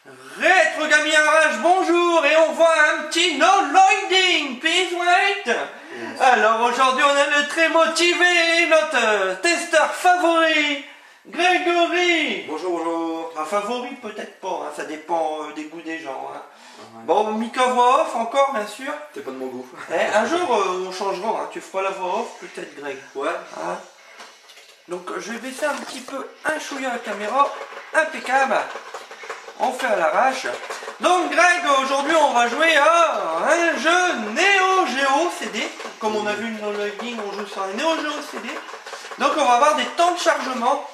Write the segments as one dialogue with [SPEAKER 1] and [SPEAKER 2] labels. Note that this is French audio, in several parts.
[SPEAKER 1] Rétro Gaming Arrache, bonjour, et on voit un petit no loading, please wait. Yes. Alors aujourd'hui on a le très motivé, notre testeur favori, Grégory.
[SPEAKER 2] Bonjour, bonjour.
[SPEAKER 1] Un favori peut-être pas, hein, ça dépend des goûts des gens. Hein. Ouais. Bon, micro voix off encore bien sûr.
[SPEAKER 2] T'es pas de mon goût.
[SPEAKER 1] Un jour on changera, hein. Tu feras la voix off peut-être Greg.
[SPEAKER 2] Ouais.
[SPEAKER 1] Hein. Donc je vais baisser un petit peu un chouïa la caméra, impeccable. On fait à l'arrache. Donc Greg, aujourd'hui on va jouer à un jeu Neo Geo CD. Comme on a vu dans le game, on joue sur un Neo Geo CD. Donc on va avoir des temps de chargement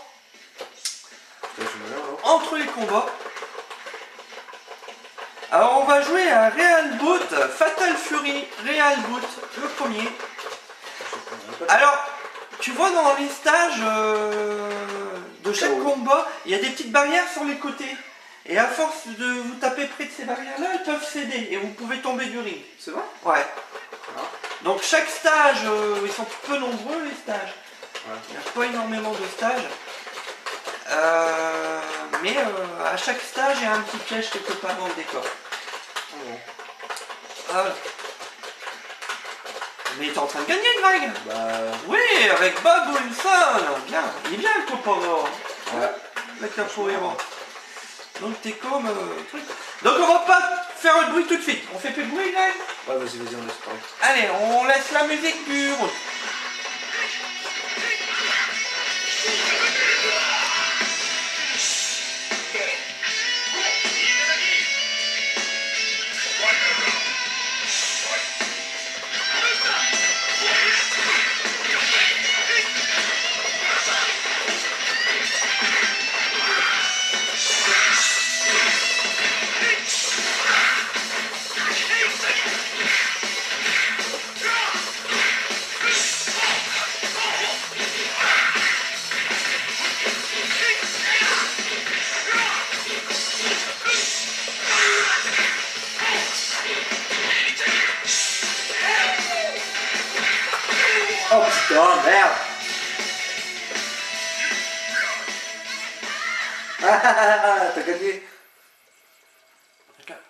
[SPEAKER 1] entre les combats. Alors on va jouer à Real Boot, Fatal Fury Real Boot, le premier. Alors, tu vois dans les stages de chaque combat, il y a des petites barrières sur les côtés. Et à force de vous taper près de ces barrières-là, elles peuvent céder et vous pouvez tomber du ring.
[SPEAKER 2] C'est vrai?
[SPEAKER 1] Ouais. Ah. Donc chaque stage, ils sont peu nombreux les stages. Ouais. Il n'y a pas énormément de stages. Mais à chaque stage, il y a un petit piège quelque part dans le décor. Oh bon. Ah. Mais t'es en train de gagner, Greg?
[SPEAKER 2] Bah...
[SPEAKER 1] Oui, avec Bob Wilson. Bien. Il est bien le copain.
[SPEAKER 2] Ouais.
[SPEAKER 1] Le capot héros. Donc t'es comme truc. Donc on va pas faire le bruit tout de suite. On fait plus de bruit, Greg?
[SPEAKER 2] Ouais, vas-y, on laisse parler.
[SPEAKER 1] Allez, on laisse la musique pure.
[SPEAKER 2] Oh putain, merde. T'as gagné.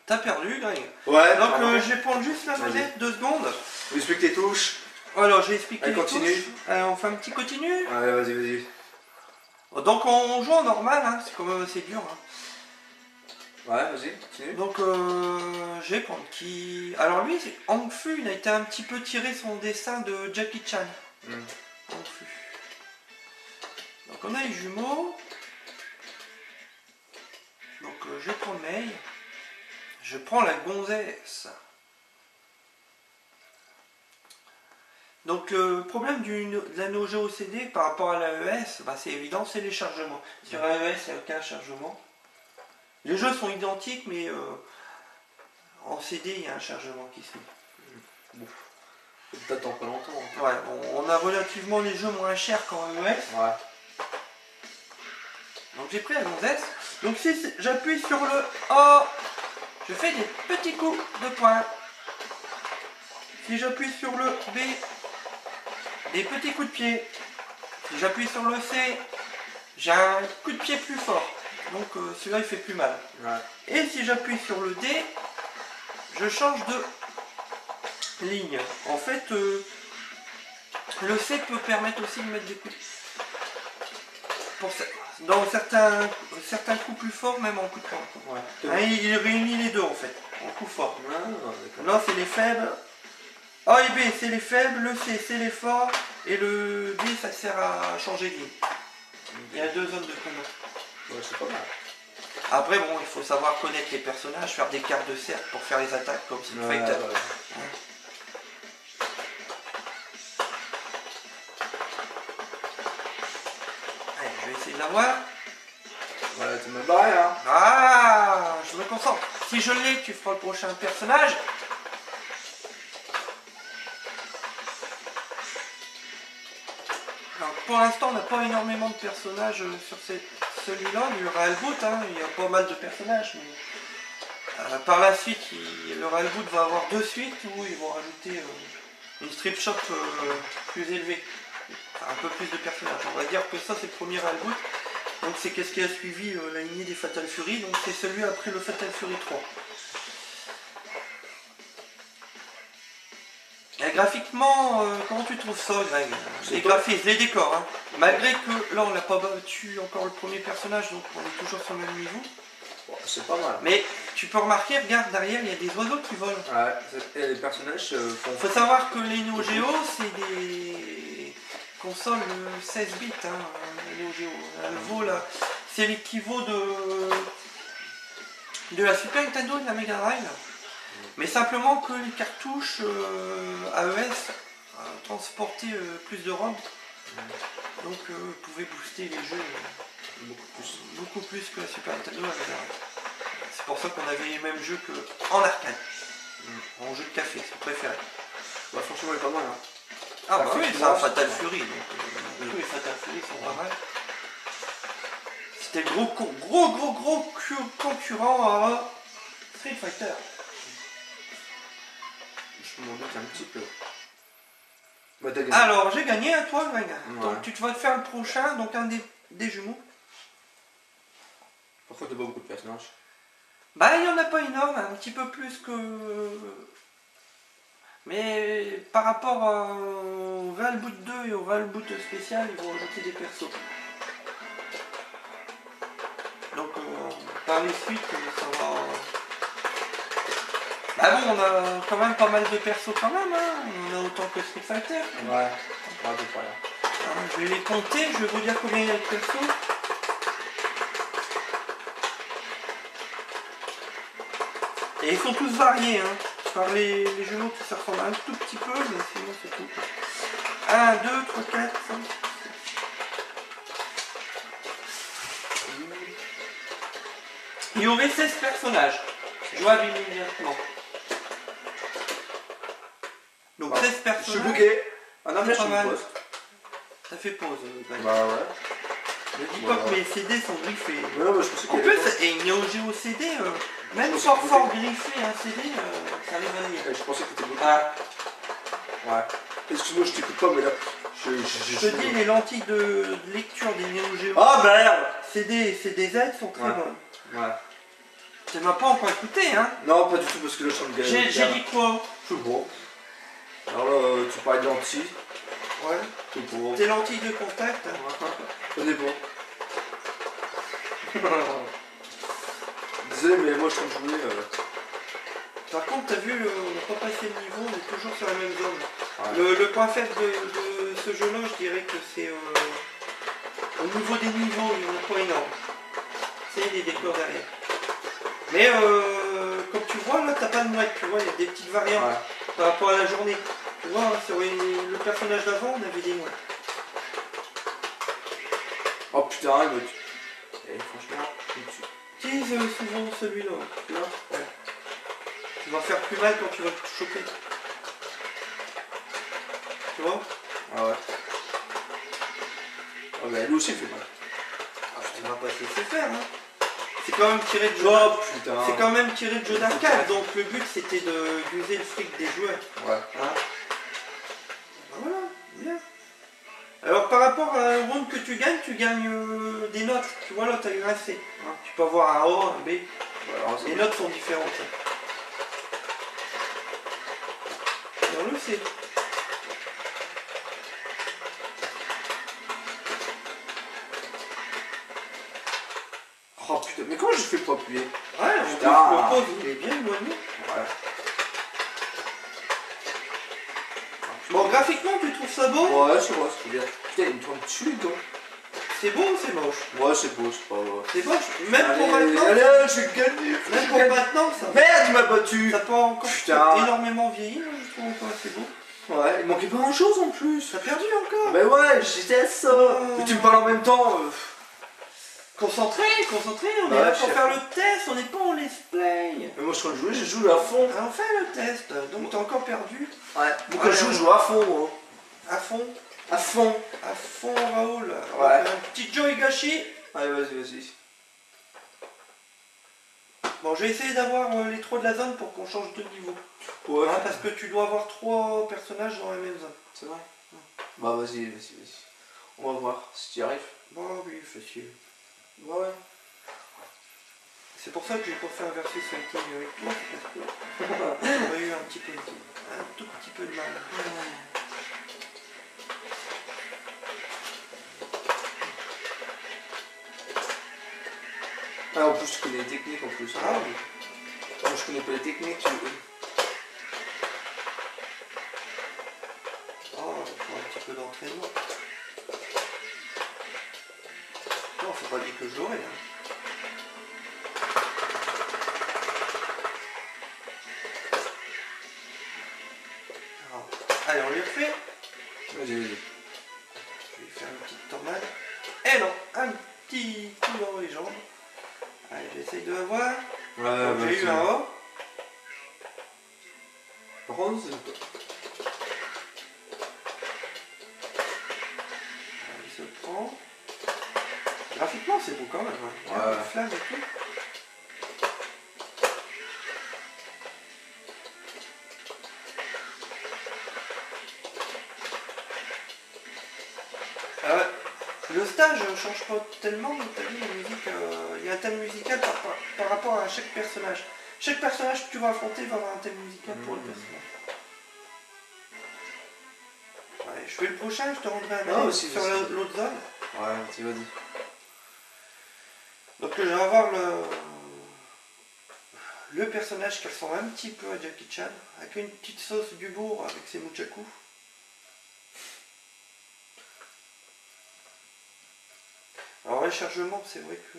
[SPEAKER 1] T'as perdu, Greg.
[SPEAKER 2] Ouais.
[SPEAKER 1] Donc je vais prendre juste la manette 2 secondes.
[SPEAKER 2] On explique tes touches.
[SPEAKER 1] Alors j'ai expliqué les
[SPEAKER 2] continue.
[SPEAKER 1] touches. On fait un petit continu.
[SPEAKER 2] Ouais, vas-y, vas-y.
[SPEAKER 1] Donc on joue en normal, hein. C'est quand même assez dur. Hein.
[SPEAKER 2] Ouais, vas-y, continue.
[SPEAKER 1] Donc je vais prendre qui... Alors lui, Hong Fu, il a été un petit peu tiré son dessin de Jackie Chan. Hong Fu. Donc on a les jumeaux. Donc je vais prendre Mei. Je prends la gonzesse. Donc le problème de la Neo Geo CD par rapport à l'AES, bah, c'est évident, c'est les chargements. Sur AES, il n'y a aucun chargement. Les jeux sont identiques, mais en CD, il y a un chargement qui se fait.
[SPEAKER 2] Bon. T'attends pas longtemps. Hein.
[SPEAKER 1] Ouais, on a relativement les jeux moins chers qu'en AES.
[SPEAKER 2] Ouais.
[SPEAKER 1] Donc j'ai pris la gonzesse. Donc si j'appuie sur le A, je fais des petits coups de poing. Si j'appuie sur le B, des petits coups de pied. Si j'appuie sur le C, j'ai un coup de pied plus fort. Donc celui-là il fait plus mal.
[SPEAKER 2] Ouais.
[SPEAKER 1] Et si j'appuie sur le D, je change de ligne. En fait, le C peut permettre aussi de mettre des coups. Dans certains coups plus forts, même en coup de poing. Ouais. Hein, il réunit les deux en fait, en coup fort. Là c'est les faibles. A et B c'est les faibles, le C c'est les forts, et le D ça sert à changer de ligne. Il y a 2 zones de combat.
[SPEAKER 2] Ouais, c'est pas mal.
[SPEAKER 1] Après bon, il faut savoir connaître les personnages, faire des cartes de cercle pour faire les attaques comme Street Fighter. Ouais. Allez, je vais essayer de l'avoir.
[SPEAKER 2] Ouais, tu me barré hein.
[SPEAKER 1] Ah, je me concentre. Si je l'ai, tu feras le prochain personnage. Alors, pour l'instant, on n'a pas énormément de personnages sur celui-là, du Real Boot, hein. Il y a pas mal de personnages, mais par la suite, le Real Boot va avoir 2 suites où ils vont rajouter une strip shop plus élevée, enfin, un peu plus de personnages. On va dire que ça c'est le premier Real Boot. Donc c'est qu'est-ce qui a suivi la lignée des Fatal Fury, donc c'est celui après le Fatal Fury 3. Et graphiquement, comment tu trouves ça, Greg? Les graphismes, les décors, hein. Malgré que là on n'a pas battu encore le premier personnage, donc on est toujours sur le même niveau.
[SPEAKER 2] Bon, c'est pas mal.
[SPEAKER 1] Mais tu peux remarquer, regarde derrière, il y a des oiseaux qui volent.
[SPEAKER 2] Ouais, et les personnages font...
[SPEAKER 1] Faut savoir que les Neo Geo, c'est des consoles 16 bits, hein, les Neo Geo. Elle vaut là, c'est l'équivalent de la Super Nintendo et de la Mega Drive. Mais simplement que les cartouches AES transportaient plus de ROM. Donc pouvaient booster les jeux beaucoup plus que la Super Nintendo et la Mega Drive. C'est pour ça qu'on avait les mêmes jeux qu'en arcade. En jeu de café, c'est préféré.
[SPEAKER 2] Bah, franchement, il est pas mal. Hein.
[SPEAKER 1] Ah bah oui, c'est un Fatal Fury. Donc, tous les Fatal Fury sont pas mal. C'était le gros concurrent à Street Fighter.
[SPEAKER 2] Je me doute un petit peu.
[SPEAKER 1] Bah, alors, j'ai gagné à toi, Greg. Ouais. Donc tu vas te faire le prochain, donc un des jumeaux.
[SPEAKER 2] Pourquoi t'as pas beaucoup de personnages?
[SPEAKER 1] Bah, il n'y en a pas énorme, un petit peu plus que... Mais par rapport au Real Boot 2 et au Real Boot spécial, ils vont ajouter des persos. Donc par les suites, ça va... Bah bon, on a quand même pas mal de persos quand même, hein. On a autant que Street Fighter.
[SPEAKER 2] Ouais, pas de problème.
[SPEAKER 1] Je vais les compter, je vais vous dire combien il y a de persos. Et ils sont tous variés, hein. Par les jumeaux qui se ressemblent un tout petit peu, mais sinon c'est tout. 1, 2, 3, 4, 5. Il y aurait 16 personnages, jouables immédiatement. Donc 16 personnages.
[SPEAKER 2] Je suis bloqué. Ah non, mais je suis pause.
[SPEAKER 1] Ça fait pause.
[SPEAKER 2] Bah ouais.
[SPEAKER 1] Ne dis pas que mes CD sont griffés.
[SPEAKER 2] Ouais, bah, je pensais
[SPEAKER 1] en plus, et une Neo Geo CD, même fort griffé un CD, ça arrive à lire.
[SPEAKER 2] Je pensais que t'étais bloqué.
[SPEAKER 1] Ah.
[SPEAKER 2] Ouais. Excuse-moi, je t'écoute pas, mais là.
[SPEAKER 1] Je te dis, les lentilles de lecture des Neo Geo.
[SPEAKER 2] Ah merde!
[SPEAKER 1] CD et CDZ sont très bonnes.
[SPEAKER 2] Ouais.
[SPEAKER 1] Tu m'as pas encore écouté, hein?
[SPEAKER 2] Non, pas du tout, parce que là, je suis en galère.
[SPEAKER 1] J'ai dit quoi?
[SPEAKER 2] Tout bon. Alors là, tu parlais de lentilles.
[SPEAKER 1] Ouais.
[SPEAKER 2] Tout bon.
[SPEAKER 1] Tes lentilles de contact.
[SPEAKER 2] Ça dépend. Désolé, mais moi, je suis en train de jouer.
[SPEAKER 1] Par contre, t'as vu, on n'a pas passé le niveau, on est toujours sur la même zone.
[SPEAKER 2] Ouais.
[SPEAKER 1] Le point faible de ce jeu-là, je dirais que c'est au niveau des niveaux, il n'y en a pas énorme. C'est les décors derrière. Mais comme tu vois, là, t'as pas de mouette, tu vois, il y a des petites variantes par rapport à la journée. Tu vois, sur le personnage d'avant, on avait des mouettes.
[SPEAKER 2] Oh putain, le mec. Et franchement,
[SPEAKER 1] tu utilises souvent celui-là, tu vois. Ouais. Tu vas faire plus mal quand tu vas te choper. Tu vois?
[SPEAKER 2] Ah ouais. Ah bah lui aussi il fait mal.
[SPEAKER 1] Ah, on va pas se laisser faire, hein. C'est quand même tiré de jeu.
[SPEAKER 2] Oh putain.
[SPEAKER 1] C'est quand même tiré de jeu d'arcade, donc le but c'était d'user le fric des joueurs.
[SPEAKER 2] Ouais.
[SPEAKER 1] Hein, voilà, bien. Alors par rapport à un round que tu gagnes des notes. Tu vois là, tu as eu un C. Hein. Tu peux avoir un A, un B.
[SPEAKER 2] Alors,
[SPEAKER 1] les notes sont différentes. Dans le C.
[SPEAKER 2] Oh putain, mais comment je fais pour appuyer?
[SPEAKER 1] Ouais, en plus, le pause il est bien éloigné.
[SPEAKER 2] Ouais.
[SPEAKER 1] Bon, graphiquement, tu trouves ça beau?
[SPEAKER 2] Ouais, c'est vrai, c'est bien. Putain, il me tombe dessus, toi.
[SPEAKER 1] C'est beau ou c'est moche?
[SPEAKER 2] Ouais, c'est beau, c'est pas vrai.
[SPEAKER 1] C'est moche? Même pour maintenant?
[SPEAKER 2] Allez, je vais gagner.
[SPEAKER 1] Même pour maintenant, ça...
[SPEAKER 2] Merde, il m'a battu.
[SPEAKER 1] Ça peut encore énormément vieillir, je trouve encore assez beau.
[SPEAKER 2] Ouais, il manquait pas grand chose en plus.
[SPEAKER 1] T'as perdu encore?
[SPEAKER 2] Mais ouais, j'étais à ça. Mais tu me parles en même temps.
[SPEAKER 1] Concentré, on
[SPEAKER 2] bah,
[SPEAKER 1] est là pour faire le test, on n'est pas en let's play.
[SPEAKER 2] Mais moi je suis en train de jouer, je joue à fond.
[SPEAKER 1] Alors, on fait le test, donc t'as encore perdu.
[SPEAKER 2] Ouais, donc quand je joue à fond moi.
[SPEAKER 1] À fond.
[SPEAKER 2] À fond.
[SPEAKER 1] À fond, Raoul.
[SPEAKER 2] Ouais.
[SPEAKER 1] Un petit Joe Higashi.
[SPEAKER 2] Allez, vas-y.
[SPEAKER 1] Bon, je vais essayer d'avoir les 3 de la zone pour qu'on change de niveau.
[SPEAKER 2] Ouais.
[SPEAKER 1] Hein, parce que tu dois avoir 3 personnages dans la même zone.
[SPEAKER 2] C'est vrai? Bah vas-y. On va voir si tu y arrives.
[SPEAKER 1] Bon, oui, facile.
[SPEAKER 2] Ouais.
[SPEAKER 1] C'est pour ça que j'ai pas fait un versus fighting avec toi, parce que j'aurais eu un tout petit peu de mal.
[SPEAKER 2] Ah, en plus, tu connais les techniques en plus.
[SPEAKER 1] Ah oui.
[SPEAKER 2] Moi, je connais pas les techniques, tu...
[SPEAKER 1] Oh, il faut un petit peu d'entraînement. Non, faut pas dire que je l'aurais. Hein. Allez, on lui refait.
[SPEAKER 2] Vas-y, vas-y.
[SPEAKER 1] Je vais lui faire une petite tornade. Eh non, un petit coup dans les jambes. Allez, j'essaye de l'avoir.
[SPEAKER 2] Ouais,
[SPEAKER 1] J'ai eu un O.
[SPEAKER 2] Par contre, c'est...
[SPEAKER 1] Il se prend. Graphiquement, c'est beau quand même. Hein. Il y a
[SPEAKER 2] Ouais.
[SPEAKER 1] des flammes et tout. Le stage change pas tellement, mais t'as vu, la musique, il y a un thème musical par rapport à chaque personnage. Chaque personnage que tu vas affronter va avoir un thème musical pour le personnage. Ouais, je fais le prochain, je te rendrai un avis
[SPEAKER 2] aussi,
[SPEAKER 1] sur l'autre zone.
[SPEAKER 2] Ouais, tu vas-y.
[SPEAKER 1] Donc je vais avoir le personnage qui ressemble un petit peu à Jackie Chan, avec une petite sauce d'humour avec ses muchaku. Alors les chargements, c'est vrai que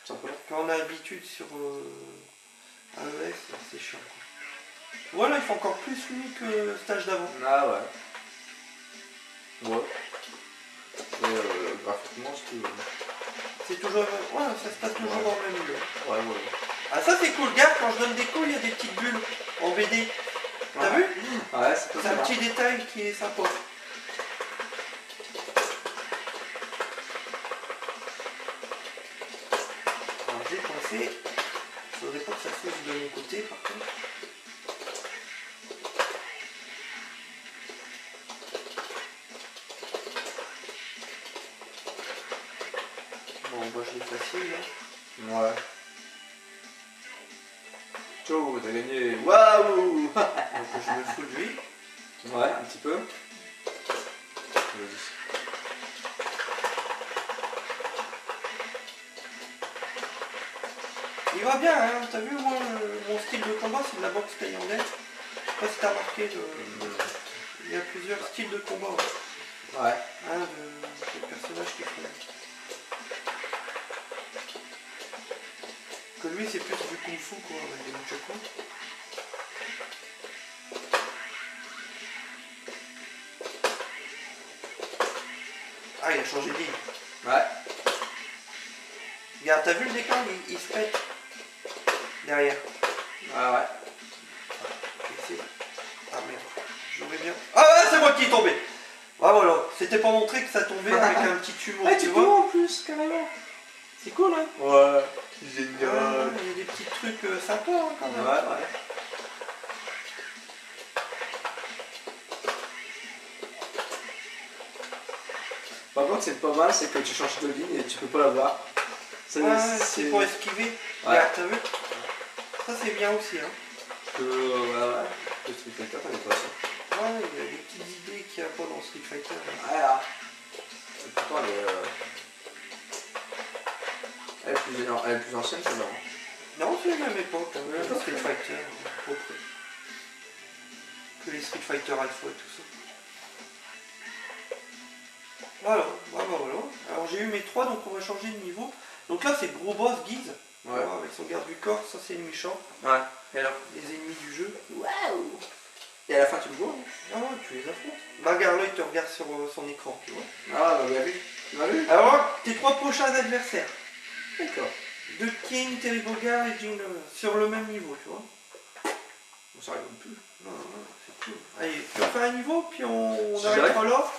[SPEAKER 1] quand on a l'habitude sur AES, c'est chiant. Quoi. Voilà, il fait encore plus fluide que le stage d'avant.
[SPEAKER 2] Ah ouais. Ouais. Et graphiquement,
[SPEAKER 1] c'est toujours... Ouais, ça se passe toujours dans le même lieu.
[SPEAKER 2] Ouais, ouais.
[SPEAKER 1] Ah ça c'est cool, regarde, quand je donne des coups, il y a des petites bulles en BD. T'as vu?
[SPEAKER 2] Ouais, c'est
[SPEAKER 1] un petit détail qui est sympa. Alors j'ai pensé, il faudrait pas que ça sauce de mon côté par contre. Bon, bah je l'ai facile là.
[SPEAKER 2] Ouais. Ciao, t'as gagné. Waouh.
[SPEAKER 1] Donc je me fous de lui.
[SPEAKER 2] Ouais, un petit peu.
[SPEAKER 1] Il va bien, hein. T'as vu moi mon style de combat c'est de la boxe thaïlandaise. Je sais pas si t'as remarqué, il y a plusieurs styles de combat.
[SPEAKER 2] Ouais.
[SPEAKER 1] Hein, de personnages qui font. Que lui c'est plus du kung fu quoi, avec des nunchakus. Ah il a changé de ligne.
[SPEAKER 2] Ouais.
[SPEAKER 1] Regarde, t'as vu le décor, il se pète derrière.
[SPEAKER 2] Ah ouais.
[SPEAKER 1] Ah merde, j'aurais bien. Ah ouais, c'est moi qui est tombé. Ah voilà, c'était pour montrer que ça tombait avec un petit humour,
[SPEAKER 2] Ah,
[SPEAKER 1] tu
[SPEAKER 2] peux
[SPEAKER 1] vois.
[SPEAKER 2] en plus, carrément.
[SPEAKER 1] C'est cool, hein.
[SPEAKER 2] Ouais,
[SPEAKER 1] Ah,
[SPEAKER 2] génial.
[SPEAKER 1] il y a des petits trucs sympas hein, quand même.
[SPEAKER 2] Ouais, ouais. Par contre, c'est pas mal, c'est que tu changes de ligne et tu peux pas la voir.
[SPEAKER 1] Ouais, c'est pour esquiver.
[SPEAKER 2] Ouais.
[SPEAKER 1] Regarde, t'as vu. Ça c'est bien aussi, hein.
[SPEAKER 2] Ouais, ouais. Le Street Fighter, t'avais pas ça.
[SPEAKER 1] Ouais, il y a des petites idées qu'il n'y a pas dans Street Fighter. Hein.
[SPEAKER 2] Ouais, là. Et pourtant, elle est plus ancienne, celle-là.
[SPEAKER 1] Non, c'est la même époque, hein, le Street Fighter, à peu près. Que les Street Fighter Alpha et tout ça. Voilà, voilà. Alors j'ai eu mes 3, donc on va changer de niveau. Donc là c'est gros boss Guise,
[SPEAKER 2] Ouais.
[SPEAKER 1] avec son garde du corps, ça c'est le méchant.
[SPEAKER 2] Ouais. Et alors?
[SPEAKER 1] Les ennemis du jeu.
[SPEAKER 2] Waouh. Et à la fin, tu le vois?
[SPEAKER 1] Ah ouais, tu les affrontes. Bah regarde là, il te regarde sur son écran, tu vois.
[SPEAKER 2] Ah, bah bien vu. Tu m'as vu?
[SPEAKER 1] Alors, tes 3 prochains adversaires.
[SPEAKER 2] D'accord.
[SPEAKER 1] De King, Terry Bogard et Jing sur le même niveau, tu vois.
[SPEAKER 2] On s'arrive plus.
[SPEAKER 1] Non, c'est cool. Allez, tu refais un niveau, puis on
[SPEAKER 2] Si
[SPEAKER 1] arrêtera là,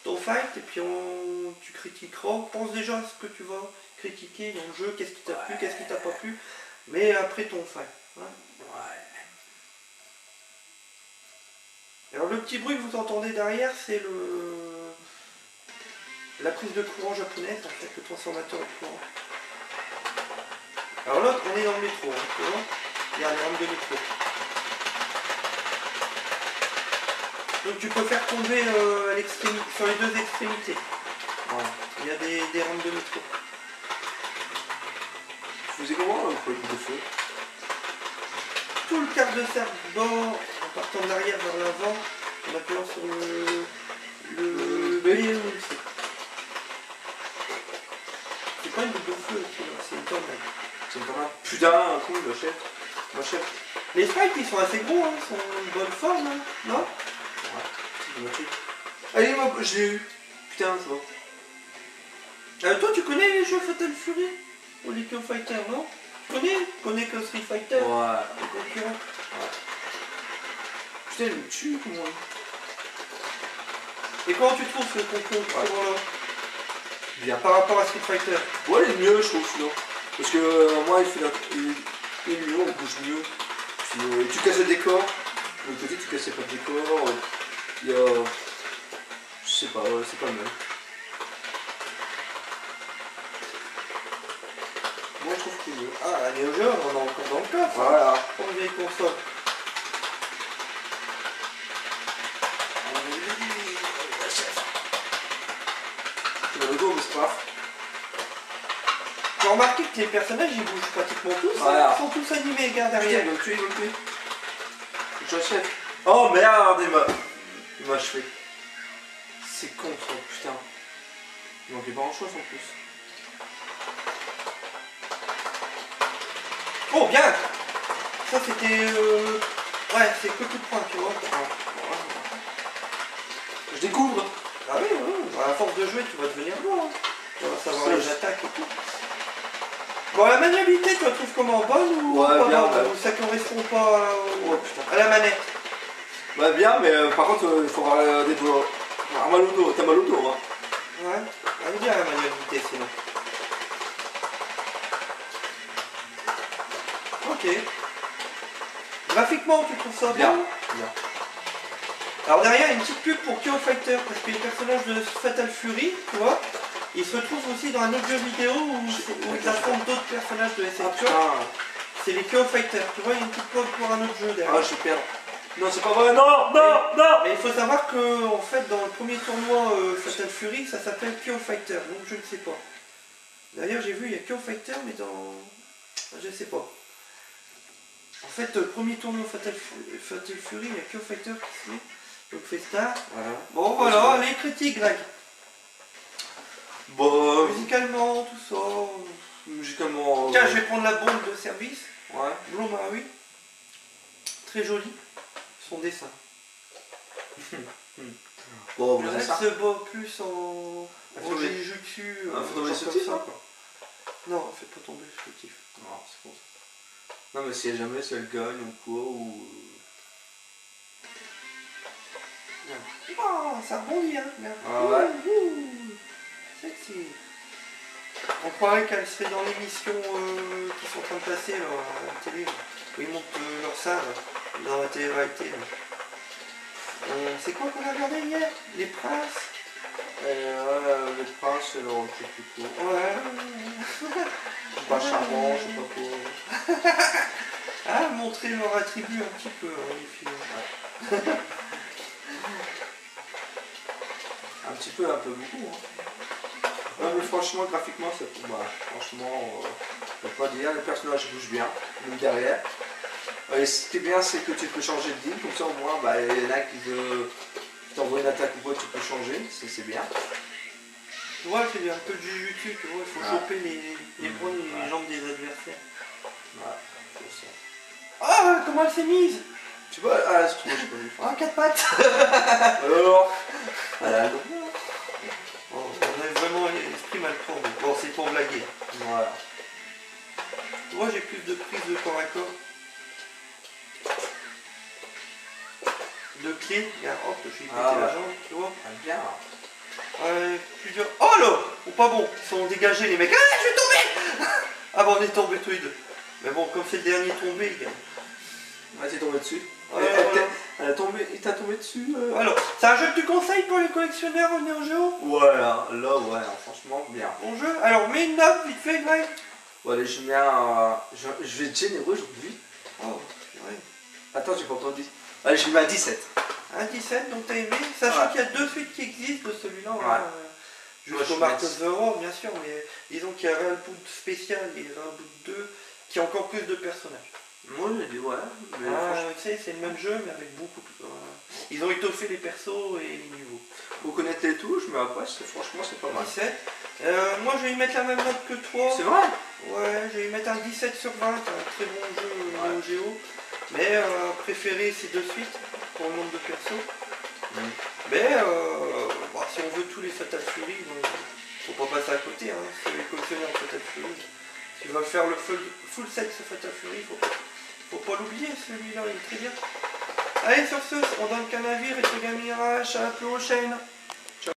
[SPEAKER 1] ton fight, et puis tu critiqueras. Pense déjà à ce que tu vas critiquer dans le jeu, qu'est-ce qui t'a plu, qu'est-ce qui t'a pas plu, mais après ton fight. Hein.
[SPEAKER 2] Ouais.
[SPEAKER 1] Alors le petit bruit que vous entendez derrière, c'est la prise de courant japonaise, en fait, le transformateur de courant. Alors là, on est dans le métro, hein, tu vois. Il y a les rampes de métro. Donc tu peux faire tomber à l'extrémité, sur les deux extrémités. Voilà. Il y a des rampes de métro.
[SPEAKER 2] Tu faisais comment pour le coup de feu?
[SPEAKER 1] Tout le quart de cercle bord, en partant de l'arrière vers l'avant, en appuyant sur le B ou le C. C'est pas une boucle de feu, c'est une tornade.
[SPEAKER 2] C'est une tornade. Putain, cool, le chef. Mon chef.
[SPEAKER 1] Les sprites ils sont assez gros, hein, ils sont en bonne forme, hein, non?
[SPEAKER 2] Ouais, allez, moi, je l'ai eu. Putain, ça va.
[SPEAKER 1] Toi, tu connais les jeux Fatal Fury? Ou les Kyo Fighter, non? Tu connais que Street Fighter?
[SPEAKER 2] Ouais.
[SPEAKER 1] Les concurrents.
[SPEAKER 2] Ouais. Putain, il me tue, comment?
[SPEAKER 1] Et comment tu trouves ce concurrent-là?
[SPEAKER 2] Bien.
[SPEAKER 1] Par rapport à Street Fighter?
[SPEAKER 2] Ouais, il est mieux, je trouve, sinon. Parce que moi, il est mieux, on bouge mieux. Puis, tu casses le décor. Le côté, tu cassais pas le décor. Il y a. Je sais pas, c'est pas le même. Moi, je trouve qu'il est mieux.
[SPEAKER 1] Ah, la Neo Geo, on en a encore dans le coffre.
[SPEAKER 2] Voilà.
[SPEAKER 1] Pour les consoles.
[SPEAKER 2] Tu vas le dos, mais c'est pas grave.
[SPEAKER 1] J'ai remarqué que les personnages ils bougent pratiquement tous,
[SPEAKER 2] voilà.
[SPEAKER 1] Ils sont tous animés, regarde derrière.
[SPEAKER 2] Il va me tuer, il va me tuer. Je l'achète. Oh merde, il m'a achevé. C'est con ça, putain. Il manquait pas grand chose en plus.
[SPEAKER 1] Oh bien. Ça c'était... Ouais, c'est que coup de poing, tu vois.
[SPEAKER 2] Je découvre.
[SPEAKER 1] Ah oui, oui. À force de jouer, tu vas devenir bon. Hein. Tu vas savoir les attaques et tout. Bon, la maniabilité, tu la trouves comment? Bonne ou
[SPEAKER 2] ouais,
[SPEAKER 1] pas
[SPEAKER 2] bien,
[SPEAKER 1] bonne, ou ça correspond pas à la manette?
[SPEAKER 2] Bah bien, mais par contre, il faut avoir des doigts. Mal au dos, t'as mal au dos, hein.
[SPEAKER 1] Ouais, elle est bien la maniabilité sinon. Ok. Graphiquement, tu trouves ça
[SPEAKER 2] bien.
[SPEAKER 1] Bien. Alors derrière, il y a une petite pub pour Kyo Fighter, parce que les personnages de Fatal Fury, tu vois, ils se retrouvent aussi dans un autre jeu vidéo où ils affrontent d'autres personnages de SNK. C'est les Kyo Fighter, tu vois, il y a une petite pub pour un autre jeu derrière.
[SPEAKER 2] Ah, je perds. Non, c'est pas vrai, non, non, non.
[SPEAKER 1] Mais il faut savoir que, en fait, dans le premier tournoi Fatal Fury, ça s'appelle Kyo Fighter, donc je ne sais pas. D'ailleurs, j'ai vu, il y a Kyo Fighter, mais dans... Je ne sais pas. En fait, le premier tournoi Fatal Fury, il y a Kyo Fighter qui se met. Donc Festa.
[SPEAKER 2] Voilà.
[SPEAKER 1] Bon voilà, les critiques Greg.
[SPEAKER 2] Bon.
[SPEAKER 1] Musicalement, tout ça.
[SPEAKER 2] Musicalement.
[SPEAKER 1] Tiens, je vais prendre la bombe de service.
[SPEAKER 2] Ouais.
[SPEAKER 1] Blue Maui. Très joli. Son dessin.
[SPEAKER 2] Bon,
[SPEAKER 1] le reste se bat plus en Jujutsu.
[SPEAKER 2] Comme ça, quoi.
[SPEAKER 1] Non, fais pas tomber le fautif.
[SPEAKER 2] Non, c'est bon ça. Non, mais si jamais si elle gagne ou quoi, ou.
[SPEAKER 1] Oh, ça rebondit, hein.
[SPEAKER 2] Ah ouais.
[SPEAKER 1] Sexy. On croirait qu'elle serait dans l'émission qui sont en train de passer à la télé, où ils montent leur salle dans la télé-réalité. C'est quoi qu'on a regardé hier? Les Princes?
[SPEAKER 2] Les Princes, c'est leur truc plus court.
[SPEAKER 1] Ouais.
[SPEAKER 2] Pas charmant, je sais pas quoi.
[SPEAKER 1] Ah, montrer leur attribut un petit peu, les filles. Ouais.
[SPEAKER 2] Un petit peu, un peu beaucoup. Hein. Non, mais franchement, graphiquement, c'est franchement, je peux pas dire, les personnages bougent bien, même derrière. Et ce qui est bien, c'est que tu peux changer de ligne, comme ça au moins, bah, il y en a qui t'envoient une attaque ou quoi, tu peux changer, c'est bien.
[SPEAKER 1] Tu vois, c'est un peu du Jujutsu, tu vois, il faut choper les bras et les jambes des adversaires.
[SPEAKER 2] Ouais, c'est ça.
[SPEAKER 1] Ah, comment elle s'est mise?
[SPEAKER 2] Tu vois, ah, c'est moi, j'ai pas vu.
[SPEAKER 1] Ah, 4 pattes.
[SPEAKER 2] Alors, voilà.
[SPEAKER 1] On a vraiment l'esprit mal prendre. Bon, c'est pour blaguer.
[SPEAKER 2] Voilà.
[SPEAKER 1] Moi, j'ai plus de prise de corps à corps. De clés. Regarde, hop, je suis pété la jambe, tu vois.
[SPEAKER 2] Ah, bien.
[SPEAKER 1] Plusieurs... Oh là! Ou pas bon, ils sont dégagés les mecs. Ah, je vais tomber. Ah bah on est tombés tous les deux. Mais bon, comme c'est le dernier tombé, il gagne.
[SPEAKER 2] Ouais, t'es tombé dessus. Il t'a tombé dessus
[SPEAKER 1] Alors, c'est un jeu que tu conseilles pour les collectionneurs au Neo Geo?
[SPEAKER 2] Voilà, là, ouais, franchement, bien.
[SPEAKER 1] Bon jeu. Alors, mets une note vite fait, Greg.
[SPEAKER 2] Bon, allez, je mets un. Je vais être généreux aujourd'hui.
[SPEAKER 1] Oh, purée.
[SPEAKER 2] Attends, j'ai pas entendu. Allez, je mets un 17.
[SPEAKER 1] Un 17, donc t'as aimé, sachant
[SPEAKER 2] Ouais.
[SPEAKER 1] qu'il y a 2 suites qui existent de celui-là.
[SPEAKER 2] Ouais.
[SPEAKER 1] Hein,
[SPEAKER 2] Moi,
[SPEAKER 1] jusqu'au
[SPEAKER 2] je
[SPEAKER 1] Mark
[SPEAKER 2] mets-
[SPEAKER 1] of the Road, bien sûr, mais disons qu'il y a Real Boot spécial et Real Boot 2 qui a encore plus de personnages.
[SPEAKER 2] Moi, j'ai dit ouais. Mais
[SPEAKER 1] Ah, tu sais, c'est le même jeu, mais avec beaucoup plus. Ils ont étoffé les persos et les niveaux.
[SPEAKER 2] faut connaître les touches, mais après, franchement, c'est pas mal.
[SPEAKER 1] 17. Moi, je vais y mettre la même note que toi.
[SPEAKER 2] C'est vrai.
[SPEAKER 1] Ouais, je vais y mettre un 17 sur 20, un très bon jeu
[SPEAKER 2] Ouais.
[SPEAKER 1] au Géo. Mais préféré c'est de suite pour le nombre de persos. Mais bon, si on veut tous les Fatal Fury, faut pas passer à côté. Hein. Si les collectionneurs de Fatal Fury, si tu vas faire le full set de Fatal Fury, faut pas l'oublier, celui-là il est très bien. Allez, sur ce, on donne qu'un navire et ce gamin à la prochaine.